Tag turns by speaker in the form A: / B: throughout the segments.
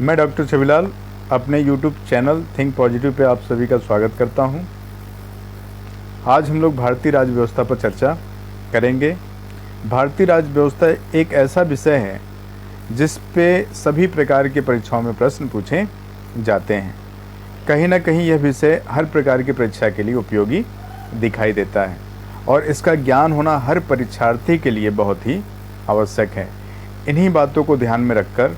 A: मैं डॉक्टर छविलाल अपने YouTube channel think positive pay आप सभी का स्वागत करता हूं। आज हम लोग भारतीय राज्य व्यवस्था पर चर्चा करेंगे। भारतीय राज्य व्यवस्था एक ऐसा विषय है जिस पे सभी प्रकार की परीक्षाओं में प्रश्न पूछे जाते हैं। कहीं ना कहीं यह विषय हर प्रकार की परीक्षा के लिए उपयोगी दिखाई देता है और इसका ज्ञान होना हर परीक्षार्थी के लिए बहुत ही आवश्यक है। इन्हीं बातों को ध्यान में रखकर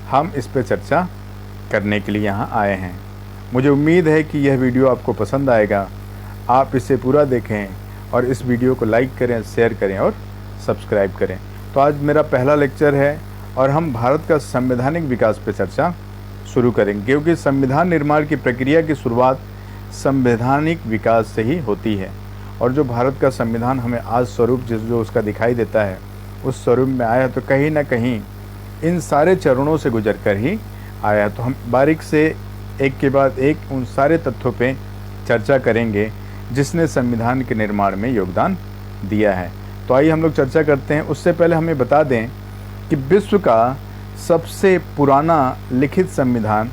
A: हम इस पर चर्चा करने के लिए यहाँ आए हैं। मुझे उम्मीद है कि यह वीडियो आपको पसंद आएगा। आप इसे पूरा देखें और इस वीडियो को लाइक करें, शेयर करें और सब्सक्राइब करें। तो आज मेरा पहला लेक्चर है और हम भारत का संवैधानिक विकास पर चर्चा शुरू करेंगे, क्योंकि संविधान निर्माण की प्रक्रिया की शुरुआत संवैधानिक विकास से ही होती है। और जो भारत का संविधान हमें आज स्वरूप जो उसका दिखाई देता है, उस स्वरूप में आया तो कहीं ना कहीं इन सारे चरणों से गुजर कर ही आया। तो हम बारीक से एक के बाद एक उन सारे तथ्यों पे चर्चा करेंगे जिसने संविधान के निर्माण में योगदान दिया है। तो आइए हम लोग चर्चा करते हैं। उससे पहले हमें बता दें कि विश्व का सबसे पुराना लिखित संविधान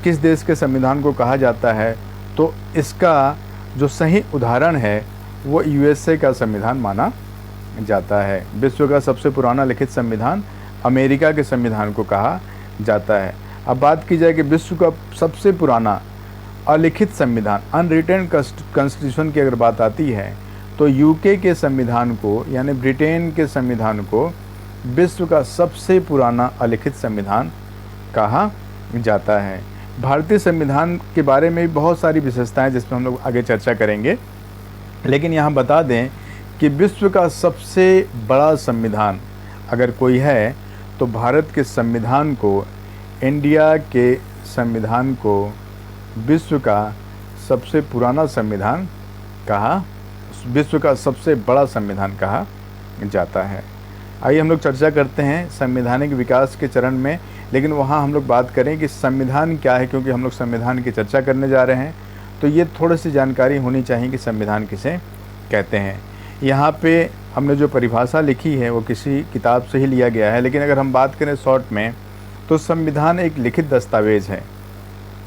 A: किस देश के संविधान को कहा जाता है, तो इसका जो सही उदाहरण है वो यूएसए का संविधान माना जाता है। विश्व का सबसे पुराना लिखित संविधान अमेरिका के संविधान को कहा जाता है। अब बात की जाए कि विश्व का सबसे पुराना अलिखित संविधान, अनरिटन कॉन्स्टिट्यूशन की अगर बात आती है, तो यूके के संविधान को यानी ब्रिटेन के संविधान को विश्व का सबसे पुराना अलिखित संविधान कहा जाता है। भारतीय संविधान के बारे में भी बहुत सारी विशेषताएं जिसमें हम लोग आगे चर्चा करेंगे, लेकिन यहाँ बता दें कि विश्व का सबसे बड़ा संविधान अगर कोई है तो भारत के संविधान को, इंडिया के संविधान को विश्व का सबसे पुराना संविधान कहा, विश्व का सबसे बड़ा संविधान कहा जाता है। आइए हम लोग चर्चा करते हैं संवैधानिक विकास के चरण में, लेकिन वहाँ हम लोग बात करें कि संविधान क्या है, क्योंकि हम लोग संविधान की चर्चा करने जा रहे हैं तो ये थोड़ी सी जानकारी होनी चाहिए कि संविधान किसे कहते हैं। यहाँ पे हमने जो परिभाषा लिखी है वो किसी किताब से ही लिया गया है, लेकिन अगर हम बात करें शॉर्ट में तो संविधान एक लिखित दस्तावेज है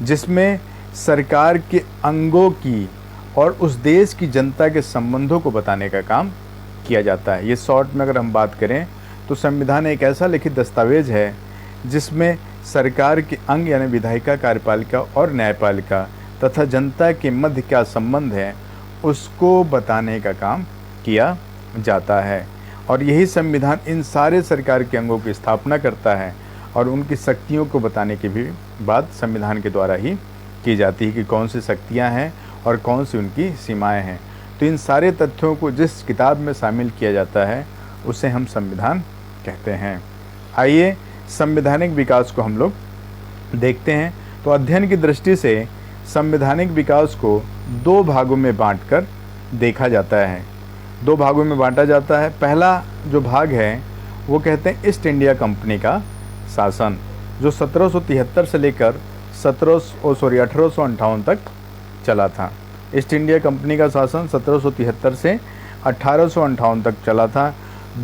A: जिसमें सरकार के अंगों की और उस देश की जनता के संबंधों को बताने का काम किया जाता है। ये शॉर्ट में अगर हम बात करें तो संविधान एक ऐसा लिखित दस्तावेज है जिसमें सरकार के अंग यानी विधायिका, कार्यपालिका और न्यायपालिका तथा जनता के मध्य क्या संबंध है उसको बताने का काम किया जाता है। और यही संविधान इन सारे सरकार के अंगों की स्थापना करता है और उनकी शक्तियों को बताने की भी बात संविधान के द्वारा ही की जाती है कि कौन सी शक्तियां हैं और कौन सी उनकी सीमाएं हैं। तो इन सारे तथ्यों को जिस किताब में शामिल किया जाता है उसे हम संविधान कहते हैं। आइए संवैधानिक विकास को हम लोग देखते हैं। तो अध्ययन की दृष्टि से संवैधानिक विकास को दो भागों में बांटकर देखा जाता है। दो भागों में बांटा जाता है। पहला जो भाग है वो कहते हैं ईस्ट इंडिया कंपनी का शासन, जो 1773 से लेकर 1858 तक चला था। ईस्ट इंडिया कंपनी का शासन 1773 से 1858 तक चला था।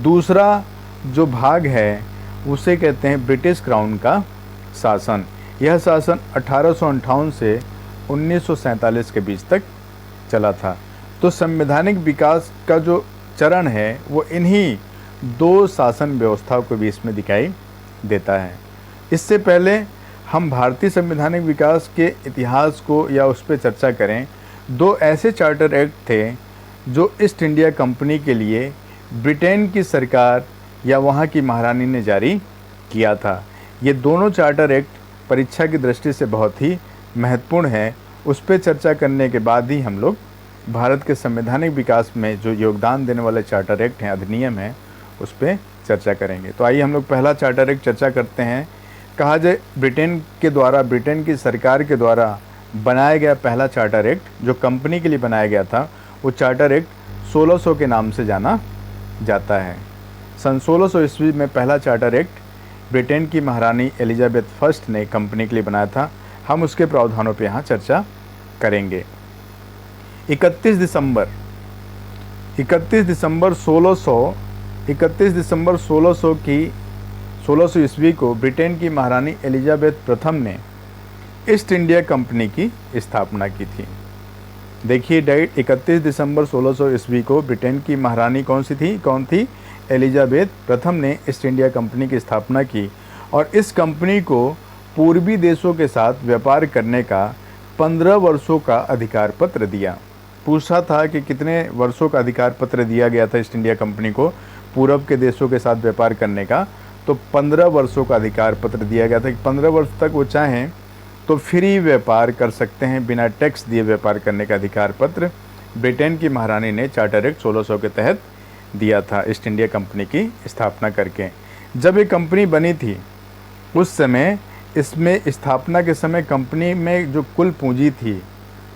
A: दूसरा जो भाग है उसे कहते हैं ब्रिटिश क्राउन का शासन। यह शासन 1858 से 1947 के बीच तक चला था। तो संवैधानिक विकास का जो चरण है वो इन्हीं दो शासन व्यवस्थाओं के बीच में दिखाई देता है। इससे पहले हम भारतीय संवैधानिक विकास के इतिहास को या उस पर चर्चा करें, दो ऐसे चार्टर एक्ट थे जो ईस्ट इंडिया कंपनी के लिए ब्रिटेन की सरकार या वहाँ की महारानी ने जारी किया था। ये दोनों चार्टर एक्ट परीक्षा की दृष्टि से बहुत ही महत्वपूर्ण है। उस पर चर्चा करने के बाद ही हम लोग भारत के संवैधानिक विकास में जो योगदान देने वाले चार्टर एक्ट हैं, अधिनियम हैं, उस पर चर्चा करेंगे। तो आइए हम लोग पहला चार्टर एक्ट चर्चा करते हैं। कहा जाए ब्रिटेन के द्वारा, ब्रिटेन की सरकार के द्वारा बनाया गया पहला चार्टर एक्ट जो कंपनी के लिए बनाया गया था, वो चार्टर एक्ट 1600 के नाम से जाना जाता है। सन 1600 ईस्वी में पहला चार्टर एक्ट ब्रिटेन की महारानी एलिजाबेथ फर्स्ट ने कंपनी के लिए बनाया था। हम उसके प्रावधानों पर यहाँ चर्चा करेंगे। 31 दिसंबर 31 दिसंबर 1600 की 1600 ईस्वी को ब्रिटेन की महारानी एलिजाबेथ प्रथम ने ईस्ट इंडिया कंपनी की स्थापना की थी। देखिए डेट 31 दिसंबर 1600 ईस्वी को ब्रिटेन की महारानी कौन थी? एलिजाबेथ प्रथम ने ईस्ट इंडिया कंपनी की स्थापना की और इस कंपनी को पूर्वी देशों के साथ व्यापार करने का 15 वर्षों का अधिकार पत्र दिया। पूछा था कि कितने वर्षों का अधिकार पत्र दिया गया था ईस्ट इंडिया कंपनी को पूरब के देशों के साथ व्यापार करने का, तो 15 वर्षों का अधिकार पत्र दिया गया था कि 15 वर्ष तक वो चाहें तो फ्री व्यापार कर सकते हैं, बिना टैक्स दिए व्यापार करने का अधिकार पत्र ब्रिटेन की महारानी ने चार्टर एक्ट 1600 के तहत दिया था ईस्ट इंडिया कंपनी की स्थापना करके। जब ये कंपनी बनी थी उस समय इसमें स्थापना के समय कंपनी में जो कुल पूंजी थी,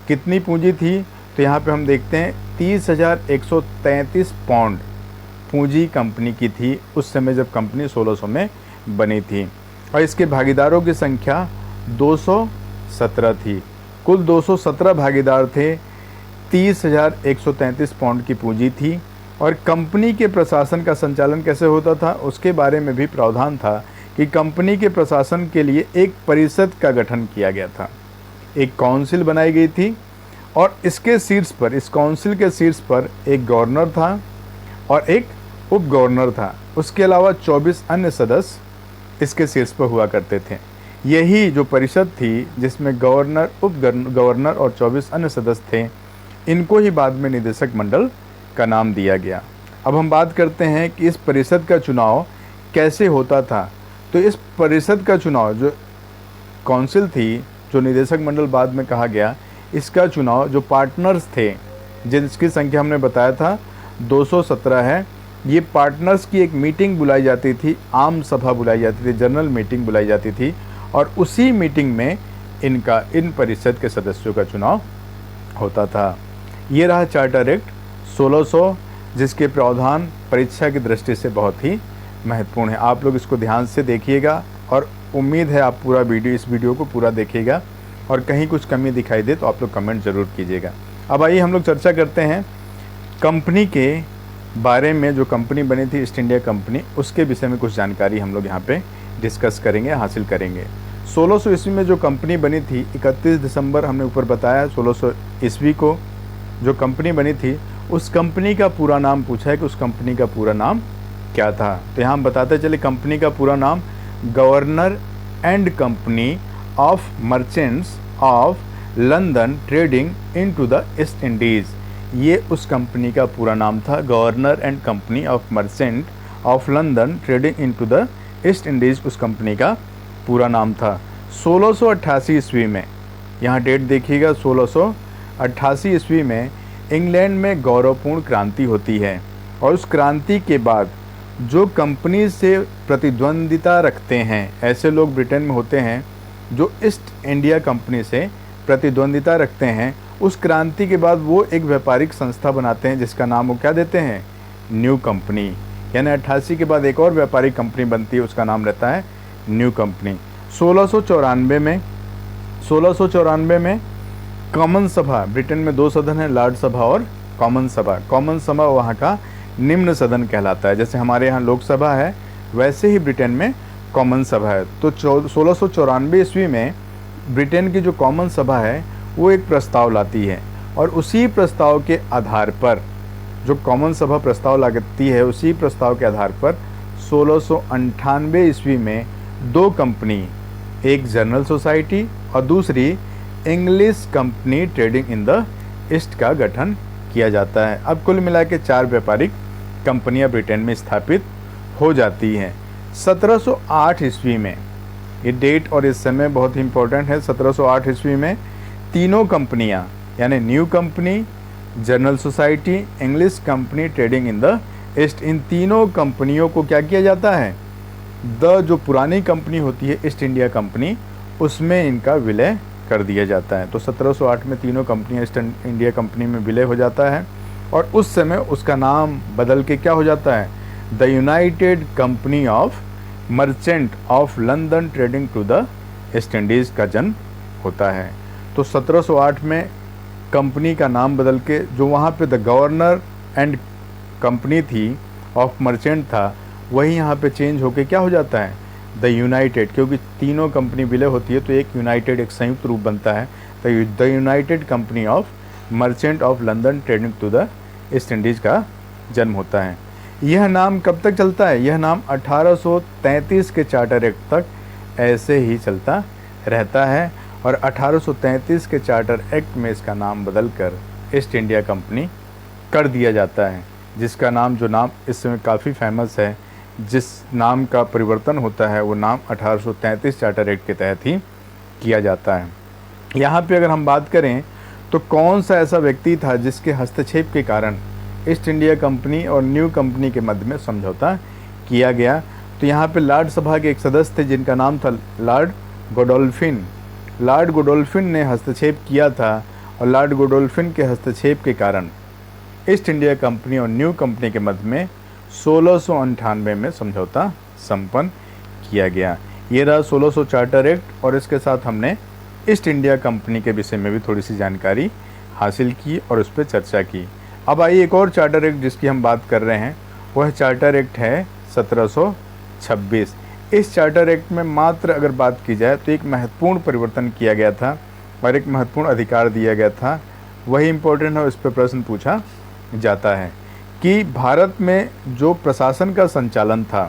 A: कितनी पूंजी थी? तो यहाँ पे हम देखते हैं 30,133 पाउंड पूंजी कंपनी की थी उस समय जब कंपनी 1600 में बनी थी और इसके भागीदारों की संख्या 217 थी। कुल 217 भागीदार थे, 30,133 पाउंड की पूंजी थी और कंपनी के प्रशासन का संचालन कैसे होता था उसके बारे में भी प्रावधान था कि कंपनी के प्रशासन के लिए एक परिषद का गठन किया गया था, एक काउंसिल बनाई गई थी और इसके शीर्ष पर, इस काउंसिल के शीर्ष पर एक गवर्नर था और एक उप गवर्नर था। उसके अलावा 24 अन्य सदस्य इसके शीर्ष पर हुआ करते थे। यही जो परिषद थी जिसमें गवर्नर, उप गवर्नर और 24 अन्य सदस्य थे, इनको ही बाद में निदेशक मंडल का नाम दिया गया। अब हम बात करते हैं कि इस परिषद का चुनाव कैसे होता था। तो इस परिषद का चुनाव, जो काउंसिल थी, जो निदेशक मंडल बाद में कहा गया, इसका चुनाव जो पार्टनर्स थे जिसकी संख्या हमने बताया था 217 है, ये पार्टनर्स की एक मीटिंग बुलाई जाती थी, आम सभा बुलाई जाती थी, जनरल मीटिंग बुलाई जाती थी और उसी मीटिंग में इन परिषद के सदस्यों का चुनाव होता था। ये रहा चार्टर एक्ट 1600 जिसके प्रावधान परीक्षा की दृष्टि से बहुत ही महत्वपूर्ण है। आप लोग इसको ध्यान से देखिएगा और उम्मीद है आप इस वीडियो को पूरा देखिएगा और कहीं कुछ कमी दिखाई दे तो आप लोग कमेंट ज़रूर कीजिएगा। अब आइए हम लोग चर्चा करते हैं कंपनी के बारे में। जो कंपनी बनी थी ईस्ट इंडिया कंपनी, उसके विषय में कुछ जानकारी हम लोग यहाँ पे डिस्कस करेंगे, हासिल करेंगे। 1600 ईस्वी में जो कंपनी बनी थी, 31 दिसंबर हमने ऊपर बताया 1600 ईस्वी को जो कंपनी बनी थी, उस कंपनी का पूरा नाम पूछा है कि उस कंपनी का पूरा नाम क्या था। तो यहाँ हम बताते चले कंपनी का पूरा नाम governor and company of merchants of London trading into the East Indies. ये उस कंपनी का पूरा नाम था, governor and company of merchant of London trading into the East Indies उस कंपनी का पूरा नाम था। 1688 ईस्वी में, यहाँ डेट देखिएगा, 1688 ईस्वी में इंग्लैंड में गौरवपूर्ण क्रांति होती है और उस क्रांति के बाद जो कंपनी से प्रतिद्वंदिता रखते हैं, ऐसे लोग ब्रिटेन में होते हैं जो ईस्ट इंडिया कंपनी से प्रतिद्वंदिता रखते हैं, उस क्रांति के बाद वो एक व्यापारिक संस्था बनाते हैं जिसका नाम वो क्या देते हैं? New company. यानी 88 के बाद एक और व्यापारिक कंपनी बनती है, उसका नाम रहता है न्यू कंपनी। 1694 में कॉमन सभा, ब्रिटेन में 2 सदन हैं, लॉर्ड सभा और कॉमन सभा। कॉमन सभा वहाँ का निम्न सदन कहलाता है। जैसे हमारे यहाँ लोकसभा है वैसे ही ब्रिटेन में कॉमन सभा है। तो 1694 ईस्वी में ब्रिटेन की जो कॉमन सभा है वो एक प्रस्ताव लाती है और उसी प्रस्ताव के आधार पर, जो कॉमन सभा प्रस्ताव लाती है, उसी प्रस्ताव के आधार पर 1698 ईस्वी में 2 कंपनी, एक जनरल सोसाइटी और दूसरी English company trading in the east का गठन किया जाता है। अब कुल मिला के 4 व्यापारिक कंपनियां ब्रिटेन में स्थापित हो जाती हैं। 1708 ईस्वी में, ये डेट और इस समय बहुत ही इम्पोर्टेंट है, 1708 ईस्वी में तीनों कंपनियां यानी new company, general society, English company trading in the east, इन तीनों कंपनियों को क्या किया जाता है? जो पुरानी कंपनी होती है ईस्ट इंडिया कंपनी, उसमें इनका विलय कर दिया जाता है। तो 1708 में तीनों कंपनियां ईस्ट इंडिया कंपनी में विलय हो जाता है और उस समय उसका नाम बदल के क्या हो जाता है? The United Company of merchant of London trading to the East Indies का जन्म होता है। तो 1708 में कंपनी का नाम बदल के, जो वहाँ पे द गवर्नर एंड कंपनी थी ऑफ मर्चेंट था, वही यहाँ पे चेंज होके क्या हो जाता है? द यूनाइटेड, क्योंकि तीनों कंपनी विलय होती है तो एक यूनाइटेड, एक संयुक्त रूप बनता है, तो the United Company of merchant of London trading to the East Indies का जन्म होता है। यह नाम कब तक चलता है? यह नाम 1833 के चार्टर एक्ट तक ऐसे ही चलता रहता है और 1833 के चार्टर एक्ट में इसका नाम बदलकर ईस्ट इंडिया कंपनी कर दिया जाता है, जिसका नाम, जो नाम इस समय काफ़ी फेमस है, जिस नाम का परिवर्तन होता है वो नाम 1833 चार्टर एक्ट के तहत ही किया जाता है। यहाँ पे अगर हम बात करें तो कौन सा ऐसा व्यक्ति था जिसके हस्तक्षेप के कारण ईस्ट इंडिया कंपनी और न्यू कंपनी के मध्य में समझौता किया गया? तो यहाँ पे लॉर्ड सभा के एक सदस्य थे जिनका नाम था लॉर्ड गोडोल्फिन। लॉर्ड गोडोल्फिन ने हस्तक्षेप किया था और लॉर्ड गोडोल्फिन के हस्तक्षेप के कारण ईस्ट इंडिया कंपनी और न्यू कंपनी के मध्य में 1698 में समझौता संपन्न किया गया। ये रहा 1600 चार्टर एक्ट और इसके साथ हमने ईस्ट इंडिया कंपनी के विषय में भी थोड़ी सी जानकारी हासिल की और उस पर चर्चा की। अब आइए एक और चार्टर एक्ट जिसकी हम बात कर रहे हैं, वह चार्टर एक्ट है 1726। इस चार्टर एक्ट में मात्र अगर बात की जाए तो एक महत्वपूर्ण परिवर्तन किया गया था और एक महत्वपूर्ण अधिकार दिया गया था, वही इम्पोर्टेंट है, उस पर प्रश्न पूछा जाता है कि भारत में जो प्रशासन का संचालन था,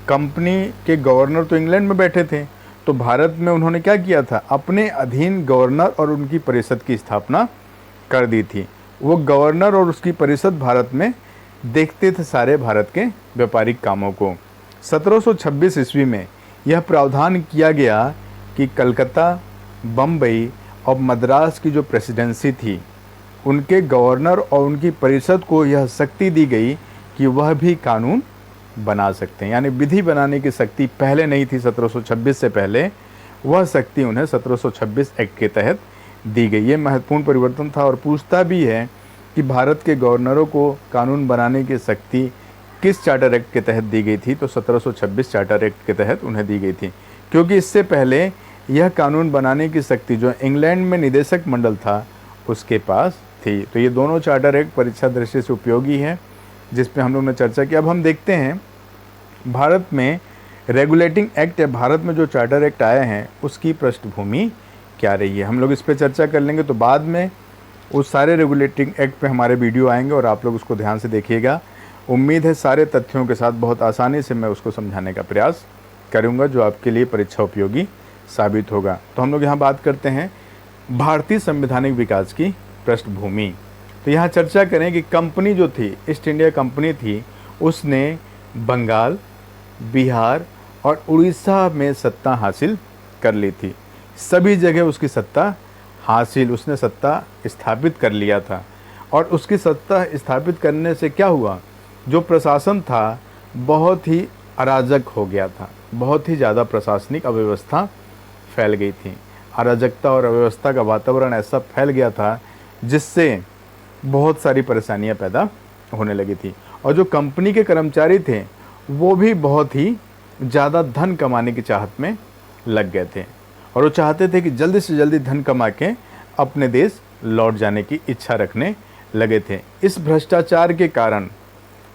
A: कंपनी के गवर्नर तो इंग्लैंड में बैठे थे, तो भारत में उन्होंने क्या किया था, अपने अधीन गवर्नर और उनकी परिषद की स्थापना कर दी थी। वो गवर्नर और उसकी परिषद भारत में देखते थे सारे भारत के व्यापारिक कामों को। 1726 ईस्वी में यह प्रावधान किया गया कि कलकत्ता, बम्बई और मद्रास की जो प्रेसिडेंसी थी, उनके गवर्नर और उनकी परिषद को यह शक्ति दी गई कि वह भी कानून बना सकते हैं। यानी विधि बनाने की शक्ति पहले नहीं थी, 1726 से पहले वह शक्ति उन्हें 1726 एक्ट के तहत दी गई। ये महत्वपूर्ण परिवर्तन था और पूछता भी है कि भारत के गवर्नरों को कानून बनाने की शक्ति किस चार्टर एक्ट के तहत दी गई थी? तो 1726 चार्टर एक्ट के तहत उन्हें दी गई थी, क्योंकि इससे पहले यह कानून बनाने की शक्ति जो इंग्लैंड में निदेशक मंडल था उसके पास थी। तो ये दोनों चार्टर एक्ट परीक्षा दृष्टि से उपयोगी है, जिस पे हम लोग ने चर्चा की। अब हम देखते हैं भारत में रेगुलेटिंग एक्ट या भारत में जो चार्टर एक्ट आए हैं उसकी पृष्ठभूमि क्या रही है, हम लोग इस पे चर्चा कर लेंगे। तो बाद में उस सारे रेगुलेटिंग एक्ट पे हमारे वीडियो आएंगे और आप लोग उसको ध्यान से देखिएगा। उम्मीद है सारे तथ्यों के साथ बहुत आसानी से मैं उसको समझाने का प्रयास करूँगा जो आपके लिए परीक्षा उपयोगी साबित होगा। तो हम लोग यहाँ बात करते हैं भारतीय संवैधानिक विकास की पृष्ठभूमि। तो यहाँ चर्चा करें कि कंपनी जो थी, ईस्ट इंडिया कंपनी थी, उसने बंगाल, बिहार और उड़ीसा में सत्ता हासिल कर ली थी। सभी जगह उसकी सत्ता हासिल, उसने सत्ता स्थापित कर लिया था। और उसकी सत्ता स्थापित करने से क्या हुआ, जो प्रशासन था बहुत ही अराजक हो गया था, बहुत ही ज़्यादा प्रशासनिक अव्यवस्था फैल गई थी। अराजकता और अव्यवस्था का वातावरण ऐसा फैल गया था जिससे बहुत सारी परेशानियां पैदा होने लगी थी। और जो कंपनी के कर्मचारी थे वो भी बहुत ही ज़्यादा धन कमाने की चाहत में लग गए थे और वो चाहते थे कि जल्दी से जल्दी धन कमा के अपने देश लौट जाने की इच्छा रखने लगे थे। इस भ्रष्टाचार के कारण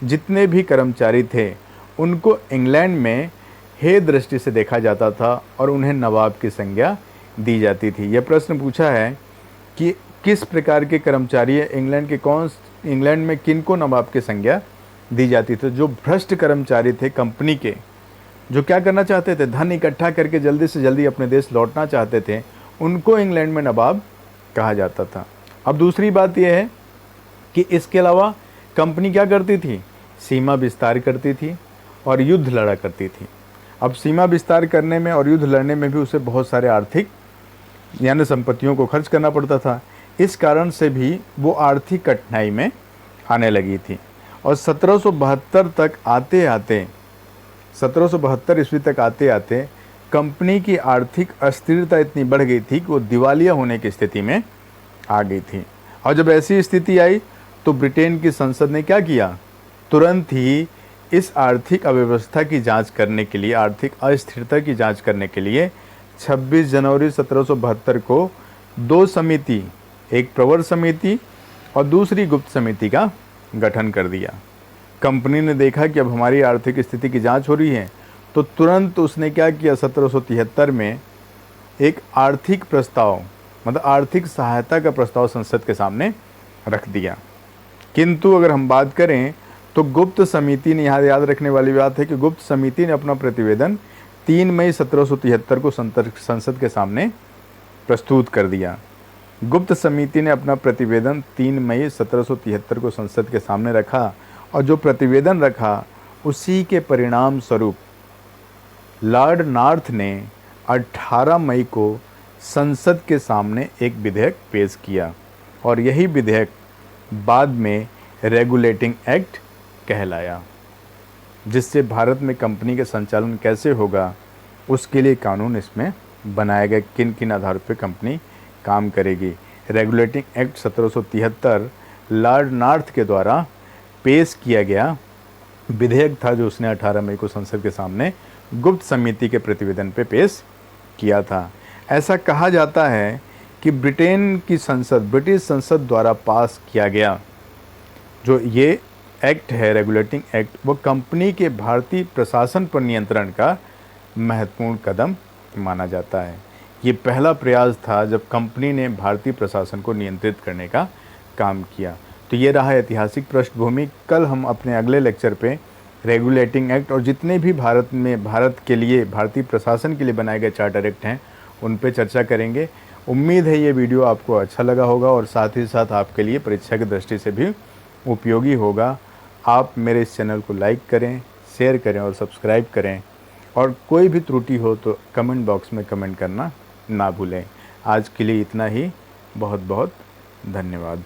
A: जितने भी कर्मचारी थे उनको इंग्लैंड में हे दृष्टि से देखा जाता था और उन्हें नवाब की संज्ञा दी जाती थी। यह प्रश्न पूछा है कि किस प्रकार के कर्मचारी इंग्लैंड में किनको नवाब की संज्ञा दी जाती थी? जो भ्रष्ट कर्मचारी थे कंपनी के, जो क्या करना चाहते थे, धन इकट्ठा करके जल्दी से जल्दी अपने देश लौटना चाहते थे, उनको इंग्लैंड में नवाब कहा जाता था। अब दूसरी बात यह है कि इसके अलावा कंपनी क्या करती थी, सीमा विस्तार करती थी और युद्ध लड़ा करती थी। अब सीमा विस्तार करने में और युद्ध लड़ने में भी उसे बहुत सारे आर्थिक यानी संपत्तियों को खर्च करना पड़ता था। इस कारण से भी वो आर्थिक कठिनाई में आने लगी थी और 1772 तक आते आते 1772 ईस्वी तक आते आते कंपनी की आर्थिक अस्थिरता इतनी बढ़ गई थी कि वो दिवालिया होने की स्थिति में आ गई थी। और जब ऐसी स्थिति आई तो ब्रिटेन की संसद ने क्या किया, तुरंत ही इस आर्थिक अव्यवस्था की जांच करने के लिए, आर्थिक अस्थिरता की जांच करने के लिए 26 जनवरी 1772 को दो समिति, एक प्रवर समिति और दूसरी गुप्त समिति का गठन कर दिया। कंपनी ने देखा कि अब हमारी आर्थिक स्थिति की जांच हो रही है तो तुरंत उसने क्या किया, 1773 में एक आर्थिक प्रस्ताव, मतलब आर्थिक सहायता का प्रस्ताव संसद के सामने रख दिया। किंतु अगर हम बात करें तो गुप्त समिति ने, यहाँ याद रखने वाली बात है कि गुप्त समिति ने अपना प्रतिवेदन 3 मई 1773 को संसद के सामने प्रस्तुत कर दिया। गुप्त समिति ने अपना प्रतिवेदन 3 मई 1773 को संसद के सामने रखा, और जो प्रतिवेदन रखा उसी के परिणाम स्वरूप लॉर्ड नॉर्थ ने 18 मई को संसद के सामने एक विधेयक पेश किया, और यही विधेयक बाद में रेगुलेटिंग एक्ट कहलाया, जिससे भारत में कंपनी के संचालन कैसे होगा उसके लिए कानून इसमें बनाया गया, किन किन आधार पर कंपनी काम करेगी। रेगुलेटिंग एक्ट 1773 लॉर्ड नॉर्थ के द्वारा पेश किया गया विधेयक था, जो उसने 18 मई को संसद के सामने गुप्त समिति के प्रतिवेदन पे पेश किया था। ऐसा कहा जाता है कि ब्रिटेन की संसद, ब्रिटिश संसद द्वारा पास किया गया जो ये एक्ट है, रेगुलेटिंग एक्ट, वो कंपनी के भारतीय प्रशासन पर नियंत्रण का महत्वपूर्ण कदम माना जाता है। ये पहला प्रयास था जब कंपनी ने भारतीय प्रशासन को नियंत्रित करने का काम किया। तो ये रहा ऐतिहासिक पृष्ठभूमि। कल हम अपने अगले लेक्चर पे रेगुलेटिंग एक्ट और जितने भी भारत में, भारत के लिए, भारतीय प्रशासन के लिए बनाए गए चार्टर एक्ट हैं, उन पे चर्चा करेंगे। उम्मीद है ये वीडियो आपको अच्छा लगा होगा और साथ ही साथ आपके लिए परीक्षा की दृष्टि से भी उपयोगी होगा। आप मेरे इस चैनल को लाइक करें, शेयर करें और सब्सक्राइब करें, और कोई भी त्रुटि हो तो कमेंट बॉक्स में कमेंट करना ना भूलें। आज के लिए इतना ही। बहुत बहुत धन्यवाद।